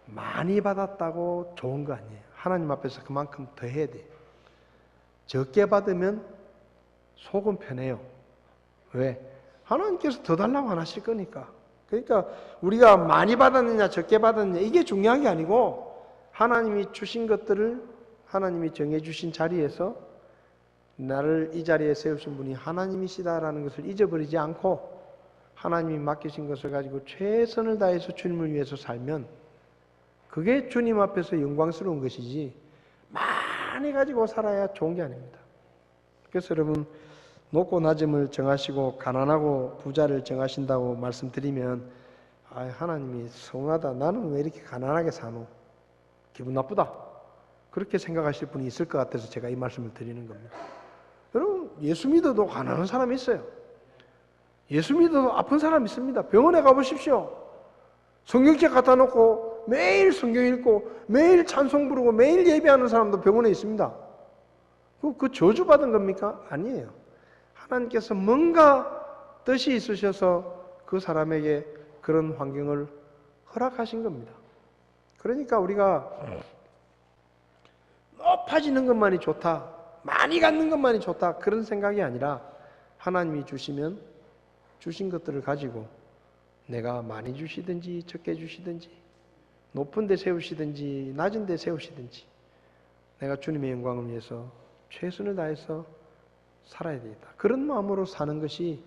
[SPEAKER 1] 많이 받았다고 좋은 거 아니에요. 하나님 앞에서 그만큼 더 해야 돼요. 적게 받으면 속은 편해요. 왜? 하나님께서 더 달라고 안 하실 거니까. 그러니까 우리가 많이 받았느냐 적게 받았느냐 이게 중요한 게 아니고, 하나님이 주신 것들을 하나님이 정해주신 자리에서 나를 이 자리에 세우신 분이 하나님이시다라는 것을 잊어버리지 않고 하나님이 맡기신 것을 가지고 최선을 다해서 주님을 위해서 살면 그게 주님 앞에서 영광스러운 것이지 많이 가지고 살아야 좋은 게 아닙니다. 그래서 여러분, 높고 낮음을 정하시고 가난하고 부자를 정하신다고 말씀드리면, 아, 하나님이 성하다, 나는 왜 이렇게 가난하게 사노? 기분 나쁘다. 그렇게 생각하실 분이 있을 것 같아서 제가 이 말씀을 드리는 겁니다. 여러분, 예수 믿어도 가난한 사람이 있어요. 예수 믿어도 아픈 사람이 있습니다. 병원에 가보십시오. 성경책 갖다 놓고 매일 성경 읽고 매일 찬송 부르고 매일 예배하는 사람도 병원에 있습니다. 그 저주받은 겁니까? 아니에요. 하나님께서 뭔가 뜻이 있으셔서 그 사람에게 그런 환경을 허락하신 겁니다. 그러니까 우리가 높아지는 것만이 좋다, 많이 갖는 것만이 좋다, 그런 생각이 아니라 하나님이 주시면 주신 것들을 가지고 내가 많이 주시든지 적게 주시든지 높은 데 세우시든지 낮은 데 세우시든지 내가 주님의 영광을 위해서 최선을 다해서 살아야 되겠다. 그런 마음으로 사는 것이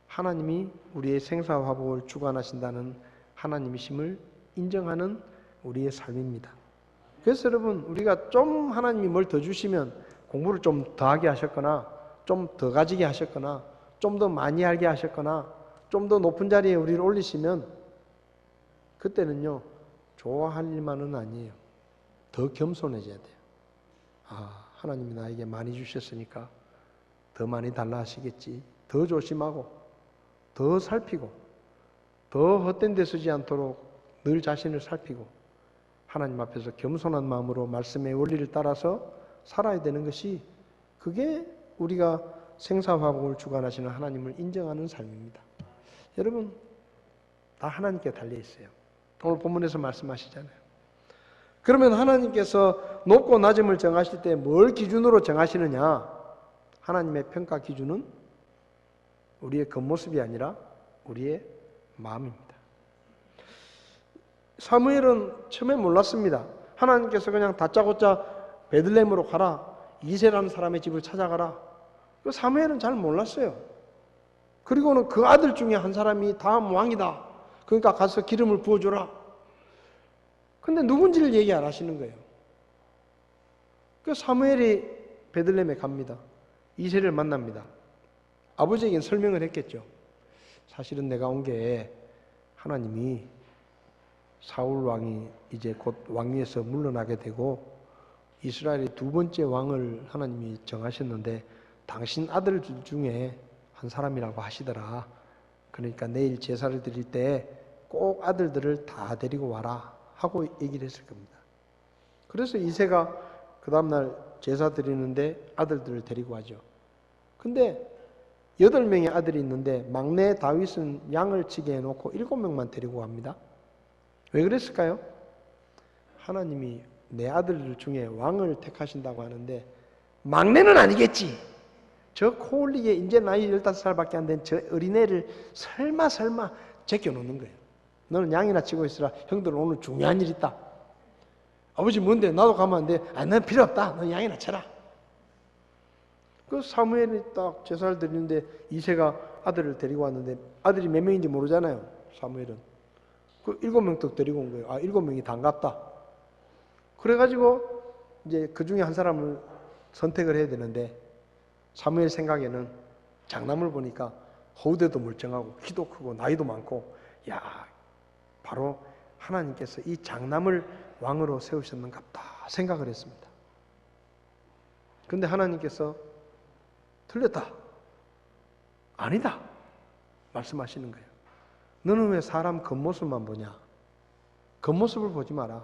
[SPEAKER 1] 하나님이 우리의 생사와 화복을 주관하신다는 하나님이심을 인정하는 우리의 삶입니다. 그래서 여러분, 우리가 좀 하나님이 뭘 더 주시면 공부를 좀 더 하게 하셨거나 좀 더 가지게 하셨거나 좀 더 많이 알게 하셨거나 좀 더 높은 자리에 우리를 올리시면 그때는요, 좋아할 일만은 아니에요. 더 겸손해져야 돼요. 아, 하나님이 나에게 많이 주셨으니까 더 많이 달라 하시겠지. 더 조심하고 더 살피고 더 헛된 데 쓰지 않도록 늘 자신을 살피고 하나님 앞에서 겸손한 마음으로 말씀의 원리를 따라서 살아야 되는 것이, 그게 우리가 생사화복을 주관하시는 하나님을 인정하는 삶입니다. 여러분, 다 하나님께 달려 있어요. 오늘 본문에서 말씀하시잖아요. 그러면 하나님께서 높고 낮음을 정하실 때 뭘 기준으로 정하시느냐? 하나님의 평가 기준은 우리의 겉모습이 아니라 우리의 마음입니다. 사무엘은 처음에 몰랐습니다. 하나님께서 그냥 다짜고짜 베들레헴으로 가라, 이새라는 사람의 집을 찾아가라. 그 사무엘은 잘 몰랐어요. 그리고는 그 아들 중에 한 사람이 다음 왕이다. 그러니까 가서 기름을 부어줘라. 근데 누군지를 얘기 안 하시는 거예요. 그 사무엘이 베들레헴에 갑니다. 이새를 만납니다. 아버지에겐 설명을 했겠죠. 사실은 내가 온 게 하나님이 사울 왕이 이제 곧 왕위에서 물러나게 되고 이스라엘의 두 번째 왕을 하나님이 정하셨는데 당신 아들들 중에 한 사람이라고 하시더라. 그러니까 내일 제사를 드릴 때 꼭 아들들을 다 데리고 와라 하고 얘기를 했을 겁니다. 그래서 이새가 그 다음날 제사 드리는데 아들들을 데리고 가죠. 근데 8명의 아들이 있는데 막내 다윗은 양을 치게 해놓고 7명만 데리고 갑니다. 왜 그랬을까요? 하나님이 내 아들들 중에 왕을 택하신다고 하는데 막내는 아니겠지. 저 코올리게 이제 나이 15살밖에 안 된 저 어린애를 설마 제껴놓는 거예요. 너는 양이나 치고 있으라. 형들은 오늘 중요한 일 있다. 아버지 뭔데? 나도 가면 안 돼. 아, 넌 필요 없다. 넌 양이나 쳐라. 그 사무엘이 딱 제사를 드리는데 이새가 아들을 데리고 왔는데 아들이 몇 명인지 모르잖아요. 사무엘은. 그 7명 또 데리고 온 거예요. 아, 7명이 반갑다. 그래가지고 이제 그 중에 한 사람을 선택을 해야 되는데 사무엘 생각에는 장남을 보니까 허우대도 멀쩡하고 키도 크고 나이도 많고, 야, 바로 하나님께서 이 장남을 왕으로 세우셨는갑다 생각을 했습니다. 근데 하나님께서 틀렸다. 아니다. 말씀하시는 거예요. 너는 왜 사람 겉모습만 보냐? 겉모습을 보지 마라.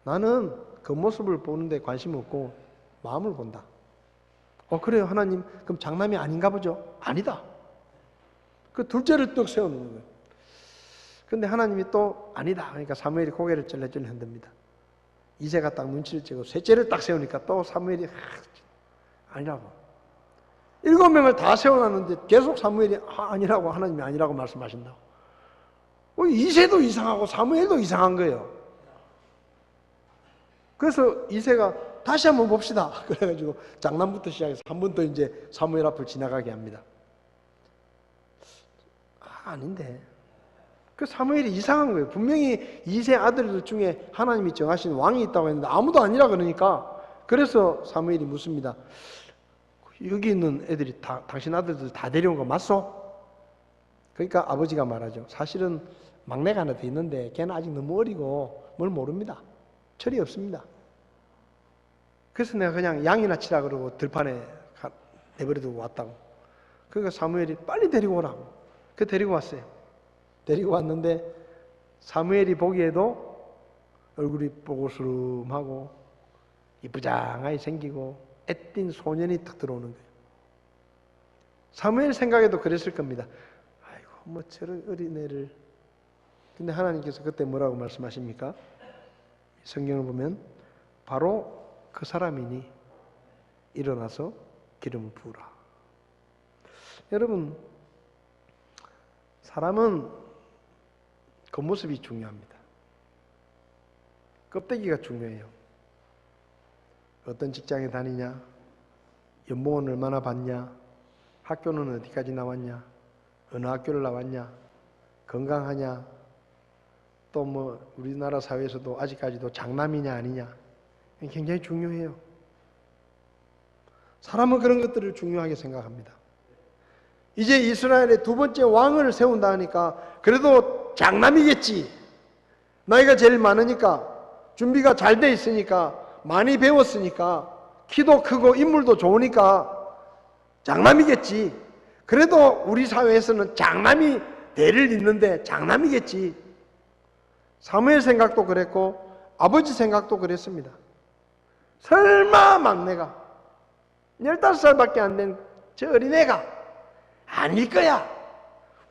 [SPEAKER 1] 나는 겉모습을 보는데 관심 없고 마음을 본다. 그래요 하나님, 그럼 장남이 아닌가 보죠? 아니다. 그 둘째를 떡 세워놓는 거예요. 근데 하나님이 또 아니다. 그러니까 사무엘이 고개를 쩔레쩔레 흔듭니다. 이새가 딱 눈치를 채고 셋째를 딱 세우니까 또 사무엘이 아니라고. 7명을 다 세워놨는데 계속 사무엘이 아니라고, 하나님이 아니라고 말씀하신다고. 이새도 이상하고 사무엘도 이상한 거예요. 그래서 이새가 다시 한번 봅시다. 그래가지고 장남부터 시작해서 한 번 더 이제 사무엘 앞을 지나가게 합니다. 아닌데. 그 사무엘이 이상한 거예요. 분명히 이새 아들들 중에 하나님이 정하신 왕이 있다고 했는데 아무도 아니라 그러니까. 그래서 사무엘이 묻습니다. 여기 있는 애들이 다 당신 아들들 다 데려온 거 맞소? 그러니까 아버지가 말하죠. 사실은 막내가 하나 더 있는데 걔는 아직 너무 어리고 뭘 모릅니다. 철이 없습니다. 그래서 내가 그냥 양이나 치라 그러고 들판에 내버려두고 왔다고. 그러니까 사무엘이 빨리 데리고 오라고. 그 데리고 왔어요. 데리고 왔는데 사무엘이 보기에도 얼굴이 뽀글스름하고 이쁘장하게 생기고 애띤 소년이 탁 들어오는 거예요. 사무엘 생각에도 그랬을 겁니다. 아이고 뭐 저런 어린애를. 근데 하나님께서 그때 뭐라고 말씀하십니까? 성경을 보면 바로 그 사람이니 일어나서 기름을 부으라. 여러분, 사람은 겉모습이 중요합니다. 껍데기가 중요해요. 어떤 직장에 다니냐, 연봉은 얼마나 받냐? 학교는 어디까지 나왔냐? 어느 학교를 나왔냐? 건강하냐? 또 뭐 우리나라 사회에서도 아직까지도 장남이냐 아니냐? 굉장히 중요해요. 사람은 그런 것들을 중요하게 생각합니다. 이제 이스라엘의 두 번째 왕을 세운다 하니까 그래도 장남이겠지. 나이가 제일 많으니까, 준비가 잘 돼 있으니까, 많이 배웠으니까, 키도 크고 인물도 좋으니까 장남이겠지. 그래도 우리 사회에서는 장남이 대를 잇는데 장남이겠지. 사무엘 생각도 그랬고 아버지 생각도 그랬습니다. 설마 막내가 15살밖에 안 된 저 어린애가 아닐 거야.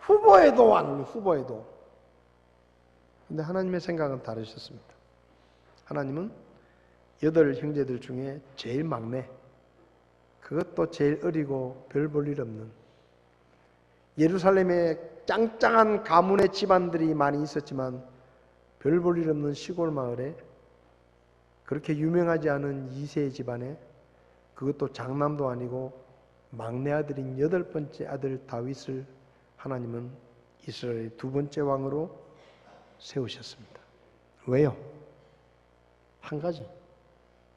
[SPEAKER 1] 후보에도 아니면 후보에도. 근데 하나님의 생각은 다르셨습니다. 하나님은 8 형제들 중에 제일 막내, 그것도 제일 어리고 별 볼 일 없는, 예루살렘에 짱짱한 가문의 집안들이 많이 있었지만 별 볼 일 없는 시골 마을에 그렇게 유명하지 않은 2세 집안에, 그것도 장남도 아니고 막내 아들인 8번째 아들 다윗을 하나님은 이스라엘의 두 번째 왕으로 세우셨습니다. 왜요? 한 가지,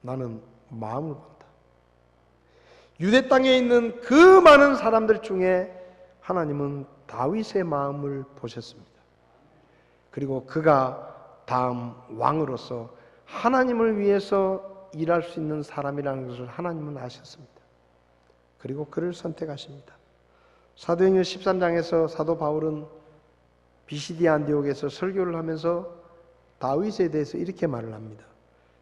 [SPEAKER 1] 나는 마음을 본다. 유대 땅에 있는 그 많은 사람들 중에 하나님은 다윗의 마음을 보셨습니다. 그리고 그가 다음 왕으로서 하나님을 위해서 일할 수 있는 사람이라는 것을 하나님은 아셨습니다. 그리고 그를 선택하십니다. 사도행전 13장에서 사도 바울은 비시디아 안디옥에서 설교를 하면서 다윗에 대해서 이렇게 말을 합니다.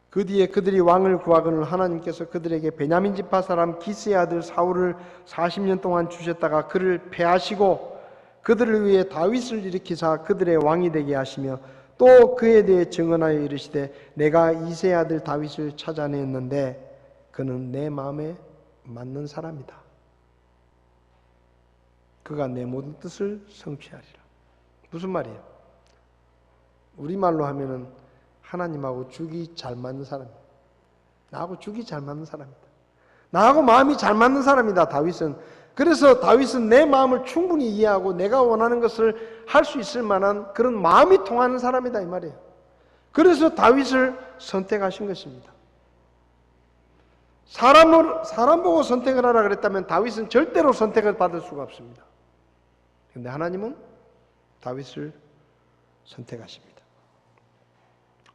[SPEAKER 1] 그 뒤에 그들이 왕을 구하거늘 하나님께서 그들에게 베냐민 지파 사람 기스의 아들 사울을 40년 동안 주셨다가 그를 패하시고 그들을 위해 다윗을 일으키사 그들의 왕이 되게 하시며 또 그에 대해 증언하여 이르시되 내가 이새의 아들 다윗을 찾아냈는데 그는 내 마음에 맞는 사람이다. 그가 내 모든 뜻을 성취하리라. 무슨 말이에요? 우리말로 하면은 하나님하고 죽이 잘 맞는 사람이다. 나하고 죽이 잘 맞는 사람이다. 나하고 마음이 잘 맞는 사람이다, 다윗은. 그래서 다윗은 내 마음을 충분히 이해하고 내가 원하는 것을 할 수 있을 만한 그런 마음이 통하는 사람이다, 이 말이에요. 그래서 다윗을 선택하신 것입니다. 사람 보고 선택을 하라 그랬다면 다윗은 절대로 선택을 받을 수가 없습니다. 그런데 하나님은 다윗을 선택하십니다.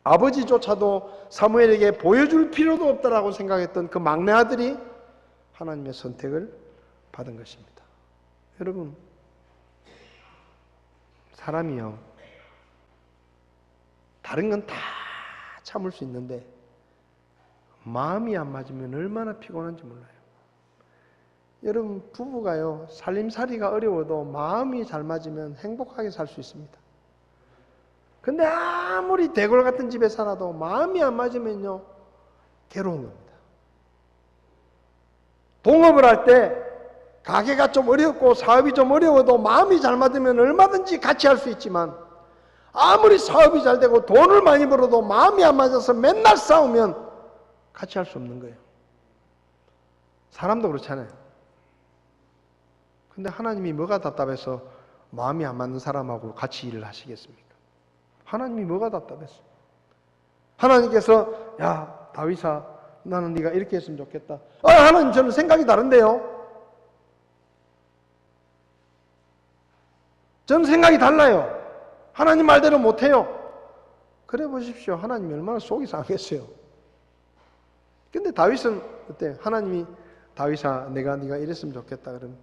[SPEAKER 1] 아버지조차도 사무엘에게 보여줄 필요도 없다라고 생각했던 그 막내 아들이 하나님의 선택을 받은 것입니다. 여러분, 사람이요, 다른 건 다 참을 수 있는데 마음이 안 맞으면 얼마나 피곤한지 몰라요. 여러분, 부부가요, 살림살이가 어려워도 마음이 잘 맞으면 행복하게 살 수 있습니다. 근데 아무리 대골 같은 집에 살아도 마음이 안 맞으면요, 괴로운 겁니다. 동업을 할 때 가게가 좀 어렵고 사업이 좀 어려워도 마음이 잘 맞으면 얼마든지 같이 할 수 있지만 아무리 사업이 잘 되고 돈을 많이 벌어도 마음이 안 맞아서 맨날 싸우면 같이 할 수 없는 거예요. 사람도 그렇잖아요. 근데 하나님이 뭐가 답답해서 마음이 안 맞는 사람하고 같이 일을 하시겠습니까? 하나님이 뭐가 답답했어? 하나님께서 야 다윗아, 나는 네가 이렇게 했으면 좋겠다. 하나님, 저는 생각이 다른데요. 저는 생각이 달라요. 하나님 말대로 못해요. 그래 보십시오. 하나님이 얼마나 속이 상하겠어요. 근데 다윗은 어때요? 하나님이 다윗아, 네가 이랬으면 좋겠다 그러면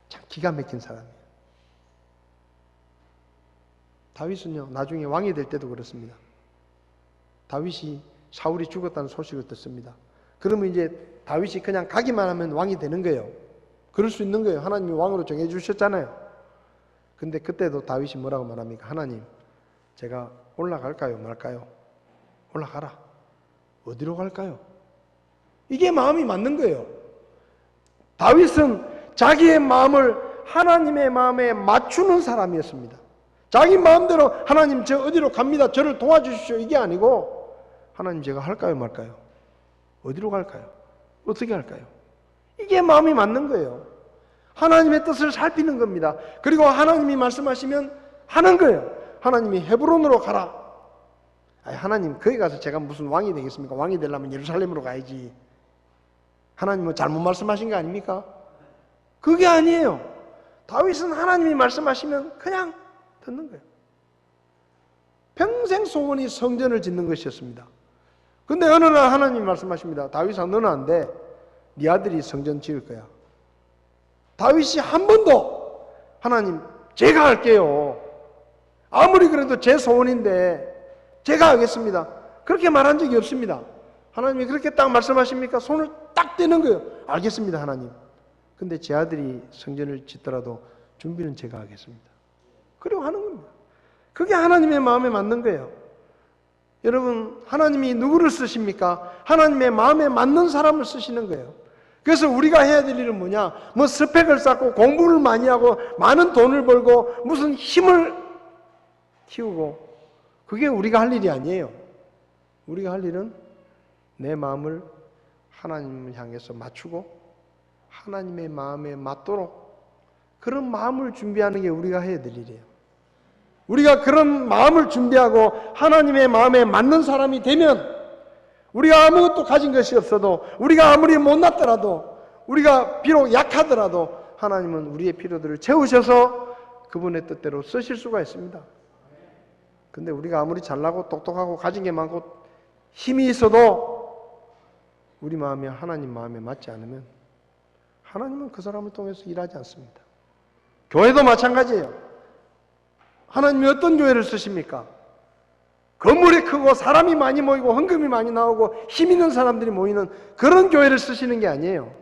[SPEAKER 1] 참 기가 막힌 사람이에요. 다윗은요, 나중에 왕이 될 때도 그렇습니다. 다윗이 사울이 죽었다는 소식을 듣습니다. 그러면 이제 다윗이 그냥 가기만 하면 왕이 되는 거예요. 그럴 수 있는 거예요. 하나님이 왕으로 정해주셨잖아요. 근데 그때도 다윗이 뭐라고 말합니까? 하나님, 제가 올라갈까요? 말까요? 올라가라. 어디로 갈까요? 이게 마음이 맞는 거예요. 다윗은 자기의 마음을 하나님의 마음에 맞추는 사람이었습니다. 자기 마음대로 하나님, 저 어디로 갑니다, 저를 도와주십시오, 이게 아니고 하나님, 제가 할까요 말까요? 어디로 갈까요? 어떻게 할까요? 이게 마음이 맞는 거예요. 하나님의 뜻을 살피는 겁니다. 그리고 하나님이 말씀하시면 하는 거예요. 하나님이 헤브론으로 가라. 아니, 하나님 거기 가서 제가 무슨 왕이 되겠습니까? 왕이 되려면 예루살렘으로 가야지. 하나님은 잘못 말씀하신 거 아닙니까? 그게 아니에요. 다윗은 하나님이 말씀하시면 그냥 듣는 거예요. 평생 소원이 성전을 짓는 것이었습니다. 근데 어느 날 하나님이 말씀하십니다. 다윗아, 너는 안 돼. 네 아들이 성전 지을 거야. 다윗이 한 번도 하나님 제가 할게요. 아무리 그래도 제 소원인데 제가 하겠습니다. 그렇게 말한 적이 없습니다. 하나님이 그렇게 딱 말씀하십니까? 손을 딱 떼는 거예요. 알겠습니다, 하나님. 근데 제 아들이 성전을 짓더라도 준비는 제가 하겠습니다. 그리고 하는 겁니다. 그게 하나님의 마음에 맞는 거예요. 여러분, 하나님이 누구를 쓰십니까? 하나님의 마음에 맞는 사람을 쓰시는 거예요. 그래서 우리가 해야 될 일은 뭐냐? 뭐 스펙을 쌓고 공부를 많이 하고 많은 돈을 벌고 무슨 힘을 키우고, 그게 우리가 할 일이 아니에요. 우리가 할 일은 내 마음을 하나님을 향해서 맞추고 하나님의 마음에 맞도록 그런 마음을 준비하는 게 우리가 해야 될 일이에요. 우리가 그런 마음을 준비하고 하나님의 마음에 맞는 사람이 되면, 우리가 아무것도 가진 것이 없어도, 우리가 아무리 못났더라도, 우리가 비록 약하더라도 하나님은 우리의 필요들을 채우셔서 그분의 뜻대로 쓰실 수가 있습니다. 근데 우리가 아무리 잘나고 똑똑하고 가진 게 많고 힘이 있어도 우리 마음이 하나님 마음에 맞지 않으면 하나님은 그 사람을 통해서 일하지 않습니다. 교회도 마찬가지예요. 하나님이 어떤 교회를 쓰십니까? 건물이 크고 사람이 많이 모이고 헌금이 많이 나오고 힘 있는 사람들이 모이는 그런 교회를 쓰시는 게 아니에요.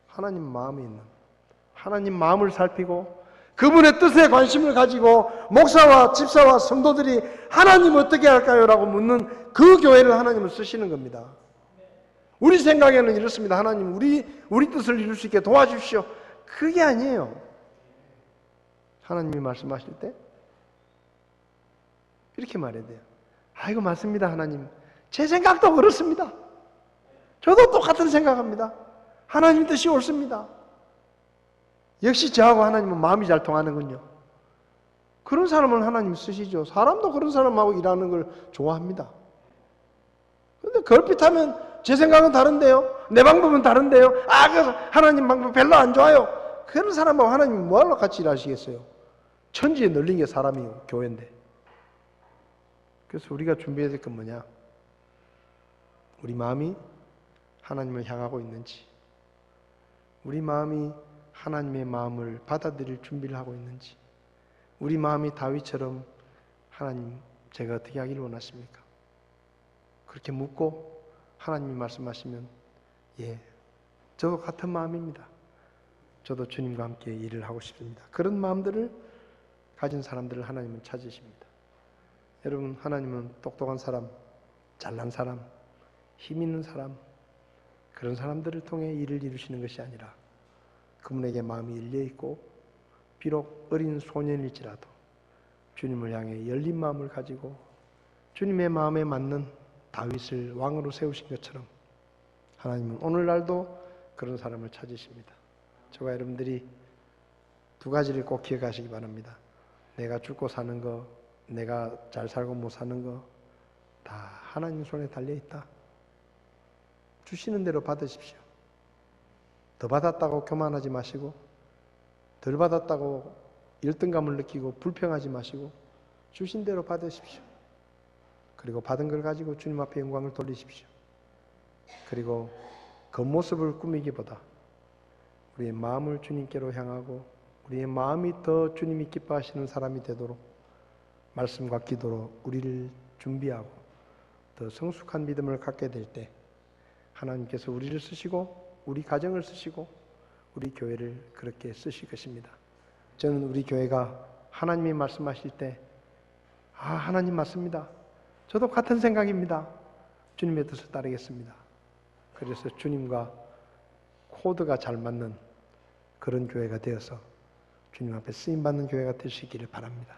[SPEAKER 1] 하나님 마음에 있는, 하나님 마음을 살피고 그분의 뜻에 관심을 가지고 목사와 집사와 성도들이 하나님 어떻게 할까요? 라고 묻는 그 교회를 하나님은 쓰시는 겁니다. 우리 생각에는 이렇습니다. 하나님 우리 뜻을 이룰 수 있게 도와주십시오. 그게 아니에요. 하나님이 말씀하실 때 이렇게 말해야 돼요. 아이고 맞습니다, 하나님. 제 생각도 그렇습니다. 저도 똑같은 생각합니다. 하나님 뜻이 옳습니다. 역시 저하고 하나님은 마음이 잘 통하는군요. 그런 사람은 하나님 쓰시죠. 사람도 그런 사람하고 일하는 걸 좋아합니다. 그런데 걸핏하면 제 생각은 다른데요, 내 방법은 다른데요, 그래서 하나님 방법 별로 안 좋아요. 그런 사람하고 하나님이 뭐하러 같이 일하시겠어요? 천지에 널린 게 사람이요, 교회인데. 그래서 우리가 준비해야 될 건 뭐냐? 우리 마음이 하나님을 향하고 있는지, 우리 마음이 하나님의 마음을 받아들일 준비를 하고 있는지, 우리 마음이 다윗처럼 하나님 제가 어떻게 하기를 원하십니까? 그렇게 묻고 하나님이 말씀하시면 저도 같은 마음입니다. 저도 주님과 함께 일을 하고 싶습니다. 그런 마음들을 가진 사람들을 하나님은 찾으십니다. 여러분, 하나님은 똑똑한 사람, 잘난 사람, 힘 있는 사람, 그런 사람들을 통해 일을 이루시는 것이 아니라 그분에게 마음이 열려있고 비록 어린 소년일지라도 주님을 향해 열린 마음을 가지고 주님의 마음에 맞는 다윗을 왕으로 세우신 것처럼 하나님은 오늘날도 그런 사람을 찾으십니다. 저와 여러분들이 두 가지를 꼭 기억하시기 바랍니다. 내가 죽고 사는 거, 내가 잘 살고 못 사는 거 다 하나님 손에 달려있다. 주시는 대로 받으십시오. 더 받았다고 교만하지 마시고, 덜 받았다고 열등감을 느끼고 불평하지 마시고 주신 대로 받으십시오. 그리고 받은 걸 가지고 주님 앞에 영광을 돌리십시오. 그리고 겉모습을 꾸미기보다 우리의 마음을 주님께로 향하고 우리의 마음이 더 주님이 기뻐하시는 사람이 되도록 말씀과 기도로 우리를 준비하고 더 성숙한 믿음을 갖게 될 때 하나님께서 우리를 쓰시고 우리 가정을 쓰시고 우리 교회를 그렇게 쓰실 것입니다. 저는 우리 교회가 하나님이 말씀하실 때 하나님 맞습니다. 저도 같은 생각입니다. 주님의 뜻을 따르겠습니다. 그래서 주님과 코드가 잘 맞는 그런 교회가 되어서 주님 앞에 쓰임받는 교회가 되시기를 바랍니다.